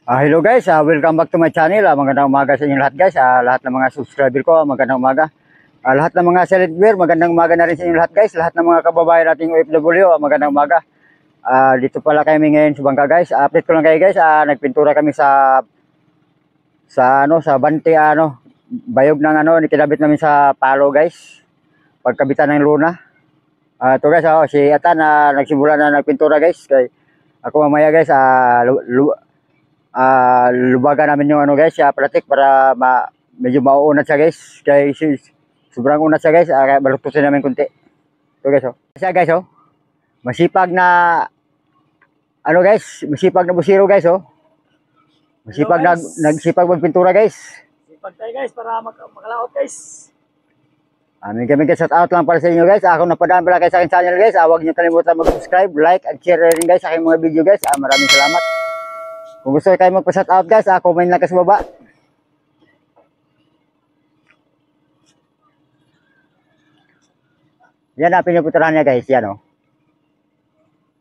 Hello guys, welcome back to my channel. Magandang umaga sa inyo lahat guys. Lahat ng mga subscriber ko, magandang umaga. Lahat ng mga silent viewer, magandang umaga na rin sa inyo lahat guys. Lahat ng mga kababayan nating OFW, magandang umaga. Dito pala kami ngayon sa Bangka guys. Update ko lang kayo guys. Nagpintura kami sa bante bayog ng kinabit namin sa palo guys. Pagkabitan ng luna. Ito guys, si Atan nagsimula na nagpintura guys. Kay ako mamaya guys, lubagan namin yung guys, pratik para medyo mauunat siya guys. Kaya sobrang unat siya guys, kaya balutusin namin kunti. Ito guys siya guys masipag na masipag na busiro guys Masipag nagsipag magpintura guys. Sipag tayo guys para makalaot guys. Kami shout out lang para sa inyo guys. Ako napadaan pala kayo sa aking channel guys. Huwag niyo kalimutan mag-subscribe, like, and share rin guys sa aking mga video guys. Maraming salamat. Kung gusto kayo magpa-shout out guys, comment lang sa baba. Yan pinuputurahan niya guys, yan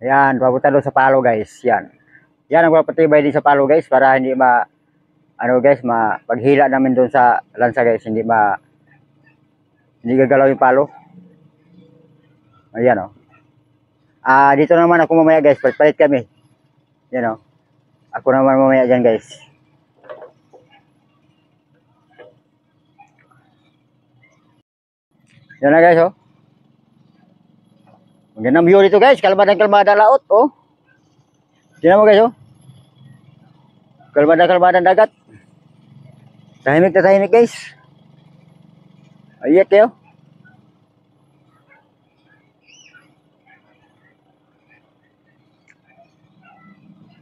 Yan, papunta doon sa palo guys, yan. Yan ang papatibay din sa palo guys para hindi paghila namin doon sa lansa guys, hindi gagalaw yung palo. Ayan dito naman ako mamaya guys, palit kami. Yan ako naman mamaya dyan guys. Yan na guys magandang view dito guys, kalmada laot tingnan mo guys kalmada dagat. Tahimik na tahimik guys. Ayat kayo.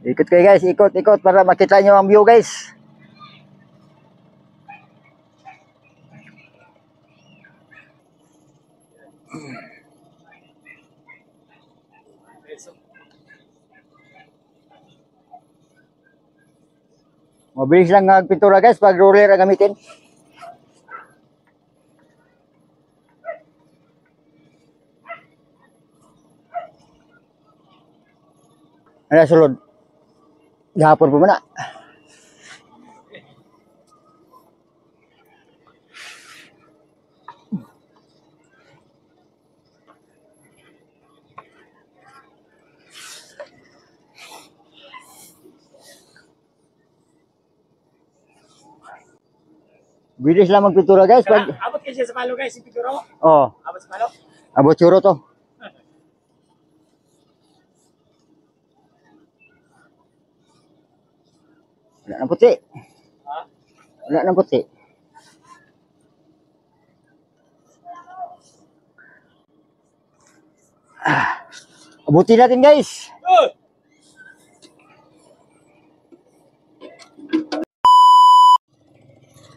Ikot kayo guys, ikot para makita nyo ang view guys. Mabilis lang magpintura guys pag roller ang gamitin. Ano sulod? Gahapon po mana. Bilis lang magpintura guys. Abot kayo sa palo guys, yung pintura mo? Oo. Abot sa palo? Abot churo to. Wala ng puti. Wala ng puti. Abutin natin guys.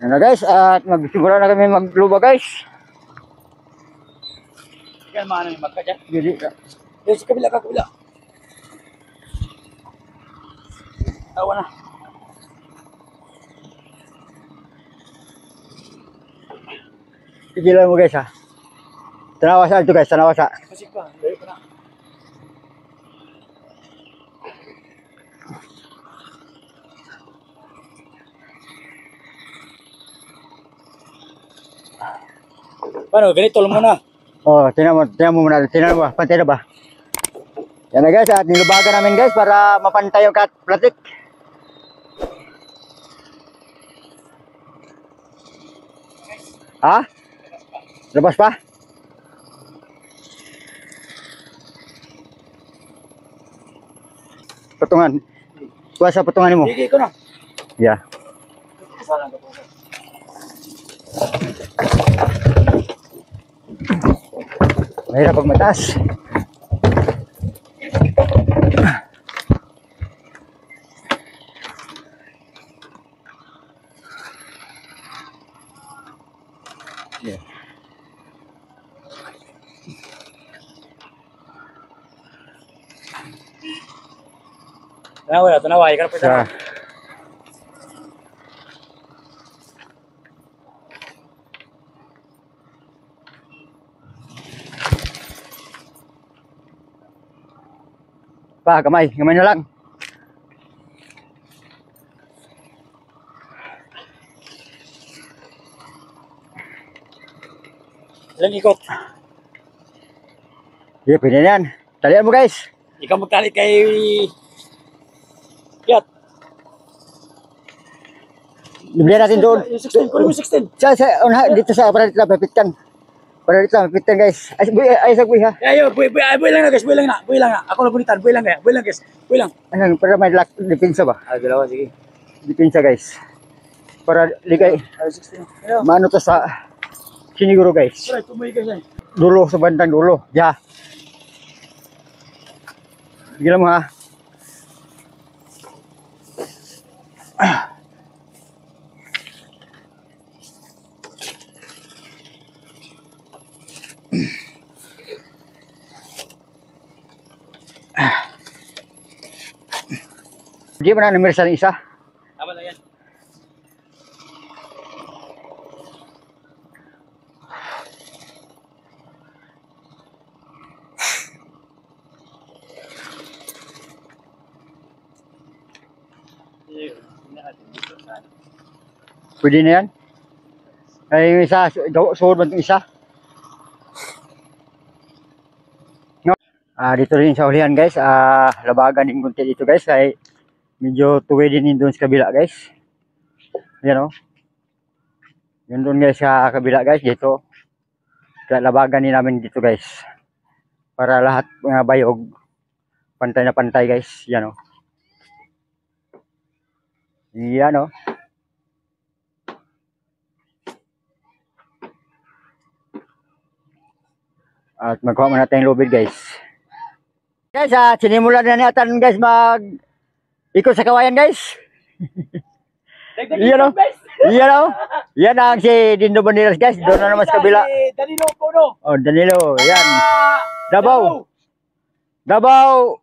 Ano guys, at magsimula na kami magluba guys. Yan maano yung magka dyan. Dili. Yung sa kabila. Tawa na. Pigilan mo guys Tanawasa ito guys, tanawasa. Masik pa, layo pa na. Paano, ganito lang muna. Tingnan mo muna, pantay na ba? Yan na guys, at nilubagan namin guys para mapantay yung plastic. Labas pa? Patungan. Kuha sa patungan mo. Higi ko na. Yeah. Mahirap pag mataas. Yeah. Tanawa, ikan pa siya. Pa, kamay na lang. Ilang ikot. Sige, pwede na yan. Talian mo guys. Ikaw magtalit kay... Kiyat. Bibigyan natin doon. Yung 16, kunin mo yung 16. Dito sa, para dito lang, mapitkan. Para dito lang, mapitkan guys. Ay, sagbuy ha. Ayo, buhay lang na guys, buhay lang na. Buhay lang na. Ako nagunitan, buhay lang kaya. Buhay lang guys, buhay lang. Ano, para may depensa ba? Dalawa, sige. Depensa guys. Para ligay. 16. Ayo. Maano to sa siniguro guys. Alright, tumuhi guys. Dulo sa bandang dulo. Ya. Sige lang mo ha. Hindi mo na namirsa ng isa. Tama lang yan. Pwede na yan. Ay, yung isa, suod man itong isa. No? Dito rin sa hulihan guys, labagan din kunti dito guys, kaya medyo tuwi din doon sa kabila guys. Yan o. Yun doon guys sa kabila guys, dito. Kaya labagan din namin dito guys. Para lahat mga bayog, pantay na pantay guys. Yan o. Yan o. At magkuha muna tayong lubid guys. Guys, sinimulan na natin guys ikot sa kawayan guys. Yan o. Yan o. Yan ang si Dindo Banilas guys. Doon na naman sa kabila. Danilo Puno. Oh, Danilo. Yan. Davao. Davao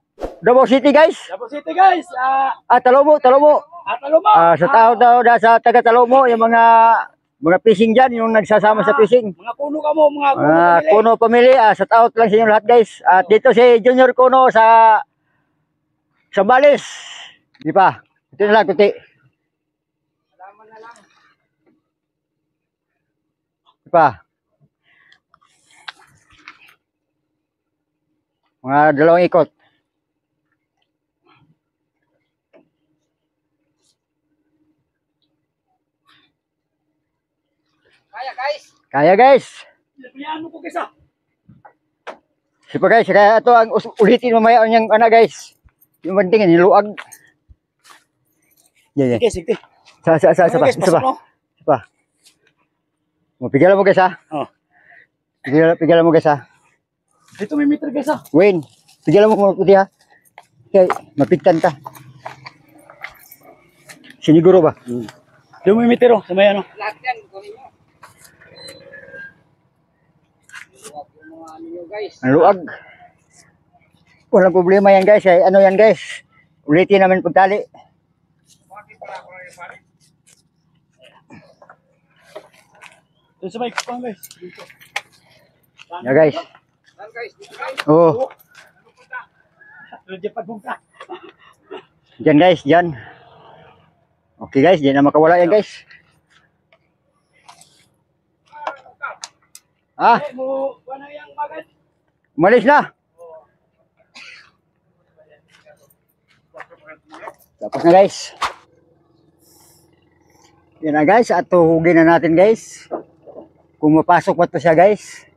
City guys. Davao City guys. Talomo. Talomo. Sa tao daw, sa taga Talomo, yung mga fishing dyan, yung nagsasama sa fishing. Mga kuno ka mo, mga kuno pamili. Kuno pamili, shout out lang sa inyo lahat guys. At dito si Junior Kuno sa Balis. Di pa, ito na lang kunti. Salamat na lang. Di pa. Mga dalawang ikot. Kaya guys. Pilihan mo ko kisa. Sipa guys, kaya ito ang ulitin mamaya yung guys. Yung banding niluag. Yeah. Sige. Sa pa. Pigil mo guys ha. Oh. Pigil mo guys ha. Dito may meter guys ha. Wayne, pigil mo muna puti ha. Okay, mapigtan ka. Siniguro ba? Dito may meter oh, sa may ano. Lahat yan, kunin mo. Ang luag. Walang problema yan guys. Ay, ano yan guys. Ulitin namin pagtali. Dito sa may kupang guys. Dito. Yeah guys. Oh. Diyan guys, diyan. Okay guys, diyan na makawala yan guys. Umalis na. Tapos na guys. Yan na guys, at tuhugin na natin guys. Kung mapasok pa to siya guys.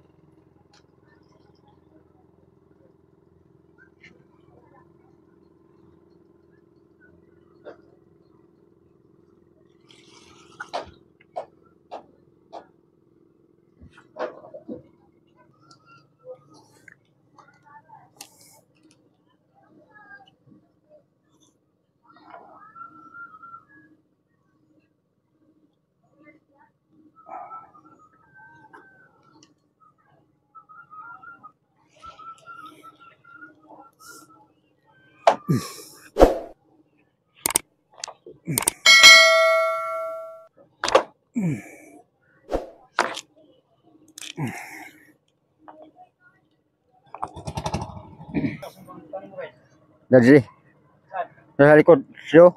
Dari sa likod siyo.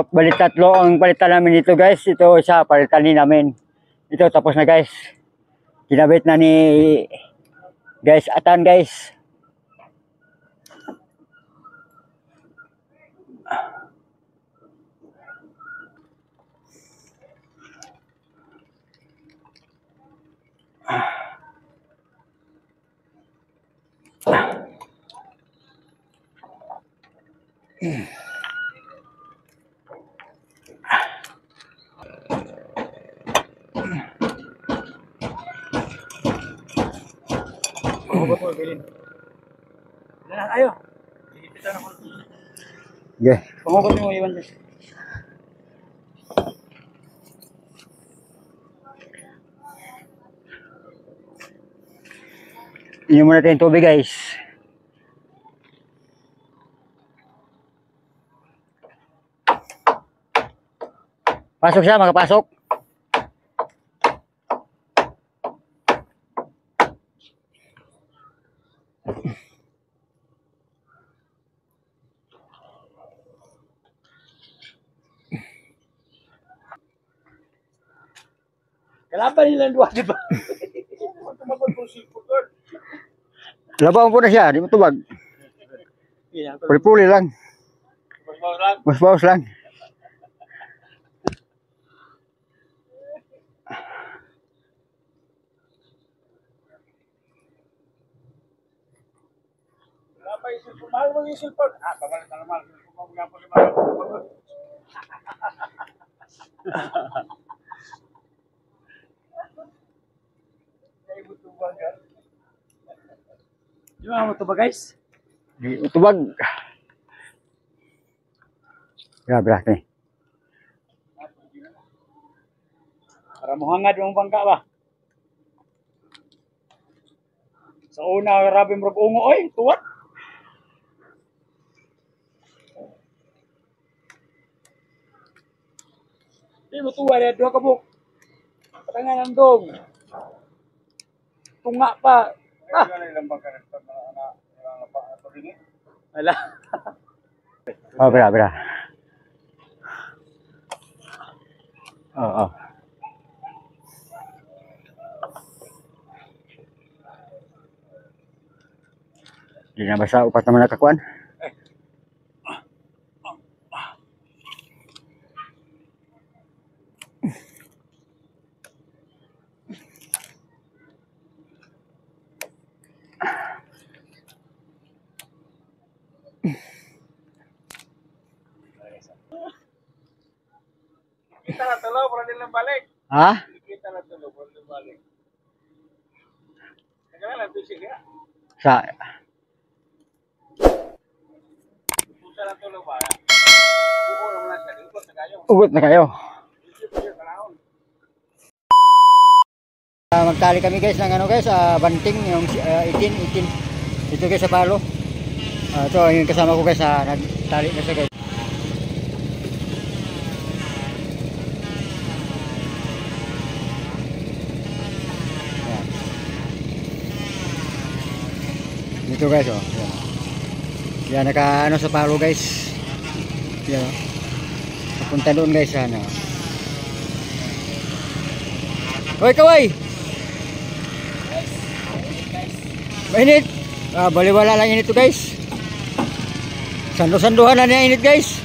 Bali tatlo ang palitan namin dito guys. Ito isa palitan din namin. Ito tapos na guys. Kinabit na ni guys Atan guys. Hugot mo, bilin. Yan, ayo. Higipitan ako. Okay. Pumugot mo iwan dyan. Inom muna tayong tubig guys. Pasok siya, makapasok. Kalaban nila dua, di ba? Labawan po na siya, di mo tubag. Puli-puli lang. Mas-bawas lang. Mahal mo yung cellphone. Babalik na naman. Di ba mo ito ba guys? Di mo tubag. Grabe natin. Para mo hangad yung bangka ba? Sa una, grabe mo ungo. Oy, tuwat. Di mo tuwa rin. Dua kabuk. Patangan ang dong. Tunga pa. Ah! Wala. Oh, bra. Oo. Di na basta upat naman nakakuan. Kita na tulo, para nilang balik. Ha? Kita na tulo, para nilang balik. Nagkala lang, pisig ya. Sa Punta na tulo ba? Buko naman lang sa likod na kayo. ugot na kayo. Isip niyo, kalahon. Magtali kami guys ng ano guys, banting yung 18. Ito guys sa palo. Ito yung kasama ko guys, nagtali na siya guys. Ayan. Dito guys oh. Ayan. Yan naka ano sa palo guys. Yan oh. Papunta doon guys sana. Hoy kaway. Mainit. Baliwala lang init to guys. Sando-sanduhan na niya init guys.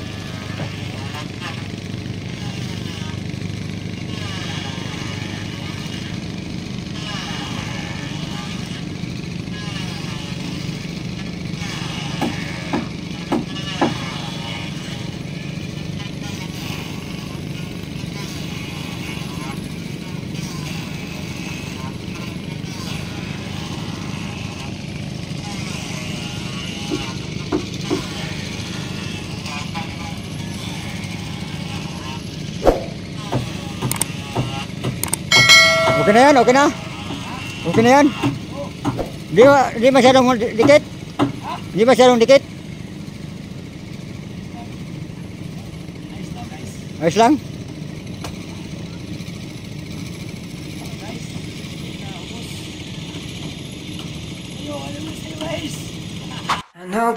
Okay na yan, okay na. Okay na yan. Di masyadong dikit. Di masyadong dikit. Ayos lang. I know